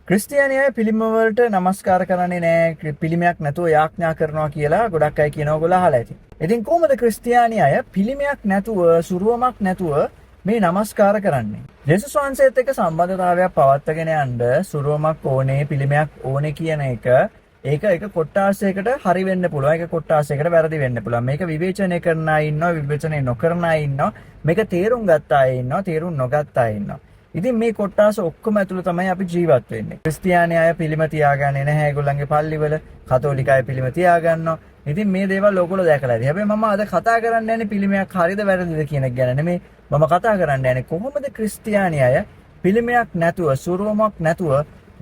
ක්‍රිස්තියානි අය පිළිම වලට නමස්කාර කරන්නේ නැහැ. පිළිමයක් නැතුව යාඥා කරනවා කියලා ගොඩක් අය කියනවා ඔයගොල්ලෝ අහලා ඇති. ඉතින් කොහොමද ක්‍රිස්තියානි අය පිළිමයක් නැතුව සුරුවමක් නැතුව මේ නමස්කාර කරන්නේ? ජේසුස් වහන්සේත් එක්ක සම්බන්ධතාවයක් පවත්වාගෙන යන්න සුරුවමක් ඕනේ, පිළිමයක් ඕනේ කියන එක ඒක කොට්ටාසයකට හරි වෙන්න පුළුවන්. ඒක කොට්ටාසයකට වැරදි වෙන්න පුළුවන්. මේක විවේචනය කරන අය ඉන්නවා, විවේචනය නොකරන අය ඉන්නවා. මේක තේරුම් ගත්ත අය ඉන්නවා, තේරුම් නොගත්ත අය ඉන්නවා. ඉතින් මේ කොට්ටාස ඔක්කොම ඇතුළේ තමයි අපි ජීවත් වෙන්නේ. ක්‍රිස්තියානි අය පිළිම තියාගන්නේ නැහැ. ඒගොල්ලන්ගේ පල්ලිවල කතෝලික අය පිළිම තියාගන්නවා. ඉතින් මේ දේවල් ඔයගොල්ලෝ දැකලා ඇති. හැබැයි මම අද කතා කරන්න යන්නේ පිළිමයක් හරිද වැරදිද කියන එක ගැන නෙමෙයි. මම කතා කරන්න යන්නේ කොහොමද ක්‍රිස්තියානි අය පිළිමයක් නැතුව, සුරුවමක් නැතුව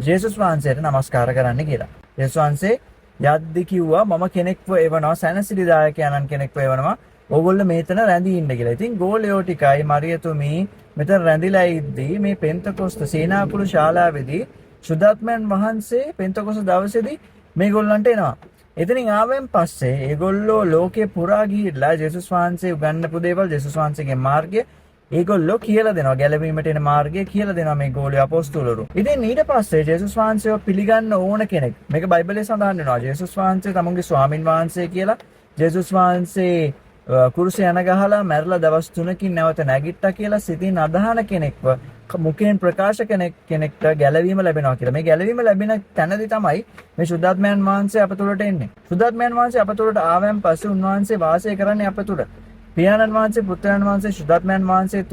ජේසුස් වහන්සේට නමස්කාර කරන්න කියලා. ජේසුස් වහන්සේ යද්දි කිව්වා මම කෙනෙක්ව එවනවා, සැනසිලිදායකයන්න් කෙනෙක්ව එවනවා. ඕගොල්ලෝ මෙතන රැඳී ඉන්න කියලා. ඉතින් ගෝලයෝ ටිකයි මරියතුමී මෙතන රැඳිලා ඉද්දී මේ පෙන්තකොස්ත සේනාපුරු ශාලාවේදී සුද්ධාත්මයන් වහන්සේ පෙන්තකොස්ත දවසේදී මේගොල්ලන්ට එනවා. එතනින් ආවෙන් පස්සේ ඒගොල්ලෝ ලෝකේ පුරා ගිහිල්ලා ජේසුස් වහන්සේ උගන්වපු දේවල්, ජේසුස් වහන්සේගේ මාර්ගය ඒගොල්ලෝ කියලා දෙනවා. ගැලවීමට එන මාර්ගය කියලා දෙනවා මේ ගෝලිය අපොස්තුලරු. ඉතින් ඊට පස්සේ ජේසුස් වහන්සේව පිළිගන්න ඕන කෙනෙක්. මේක බයිබලයේ සඳහන් වෙනවා. ජේසුස් වහන්සේ තමුන්ගේ ස්වාමින් වහන්සේ කියලා. ජේසුස් වහන්සේ කුරුසේ යන ගහලා මැරලා දවස් 3කින් නැවත නැගිට්ටා කියලා සිතින් අදහන කෙනෙක්ව මුඛයෙන් ප්‍රකාශ කෙනෙක්ට ගැලවීම ලැබෙනවා කියලා. මේ ගැලවීම ලැබෙන තැනදී තමයි මේ සුද්ධාත්මයන් වහන්සේ අප තුළට එන්නේ. සුද්ධාත්මයන් වහන්සේ අප තුළට ආවයන් පස්සේ උන්වහන්සේ වාසය කරන්නේ අප තුළ. පියාණන් වහන්සේ, පුත්‍රයන් වහන්සේ, සුද්ධාත්මයන් වහන්සේ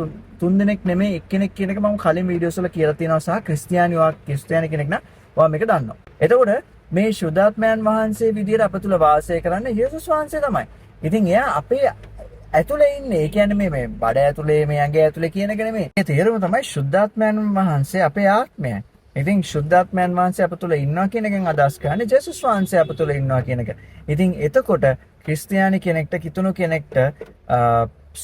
තුන් දෙනෙක් නෙමෙයි එක්කෙනෙක් කියන එක මම කලින් වීඩියෝස් වල කියලා තියෙනවා. සහ ක්‍රිස්තියානි කෙනෙක් නම් ඔයා මේක දන්නවා. එතකොට මේ සුද්ධාත්මයන් වහන්සේ විදියට අප තුළ වාසය කරන්නේ යේසුස් වහන්සේ තමයි. ඉතින් එයා අපේ ඇතුලේ ඉන්නේ. ඒ කියන්නේ මේ බඩ ඇතුලේ, මේ ඇඟ ඇතුලේ කියන එක නෙමෙයි. ඒ තේරුම තමයි සුද්ධාත්මයන් වහන්සේ අපේ ආත්මයයි. ඉතින් සුද්ධාත්මයන් වහන්සේ අප තුළ ඉන්නවා කියන එකෙන් අදහස් කරන්නේ ජේසුස් වහන්සේ අප තුළ ඉන්නවා කියන එක. ඉතින් එතකොට ක්‍රිස්තියානි කෙනෙක්ට, කිතුණු කෙනෙක්ට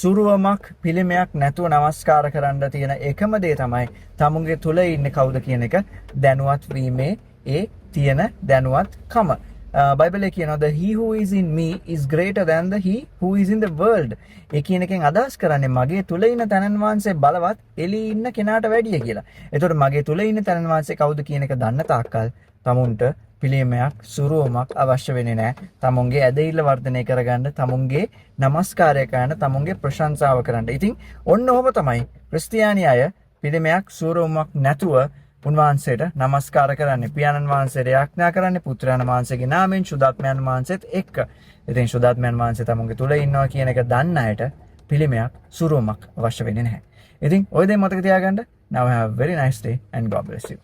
සුරුවමක්, පිළිමයක් නැතුව නමස්කාර කරන්න තියෙන එකම දේ තමයි තමුන්ගේ තුළ ඉන්නේ කවුද කියන එක දැනුවත් වීමේ ඒ තියෙන දැනුවත්කම. බයිබලයේ කියනවා he who is in me is greater than the he who is in the world. ඒ කියන එකෙන් අදහස් කරන්නේ මගේ තුල ඉන්න තනන් වහන්සේ බලවත් එළී ඉන්න කෙනාට වැඩිය කියලා. ඒතකොට මගේ තුල ඉන්න තනන් වහන්සේ කවුද කියන එක දන්න තාක්කල් තමුන්ට පිළිමයක්, සුරුවමක් අවශ්‍ය වෙන්නේ නැහැ. තමුන්ගේ ඇදහිල්ල වර්ධනය කරගන්න, තමුන්ගේ නමස්කාරය කරන්න, තමුන්ගේ ප්‍රශංසාව කරන්න. ඉතින් ඔන්න ඔහොම තමයි ක්‍රිස්තියානි අය පිළිමයක්, සුරුවමක් නැතුව උන්වහන්සේට නමස්කාර කරන්නේ. පියාණන් වහන්සේට යාඥා කරන්නේ පුත්‍රයන් වහන්සේගේ නාමයෙන්, සුද්ධාත්මයන් වහන්සේත් එක්ක. ඉතින් සුද්ධාත්මයන් වහන්සේ තමුන්ගේ තුල ඉන්නවා කියන එක දන්න අයට පිළිමයක්, සුරුවමක් අවශ්‍ය වෙන්නේ නැහැ. ඉතින් ඔය දේ මතක තියාගන්න. Now have a very nice day and God bless you.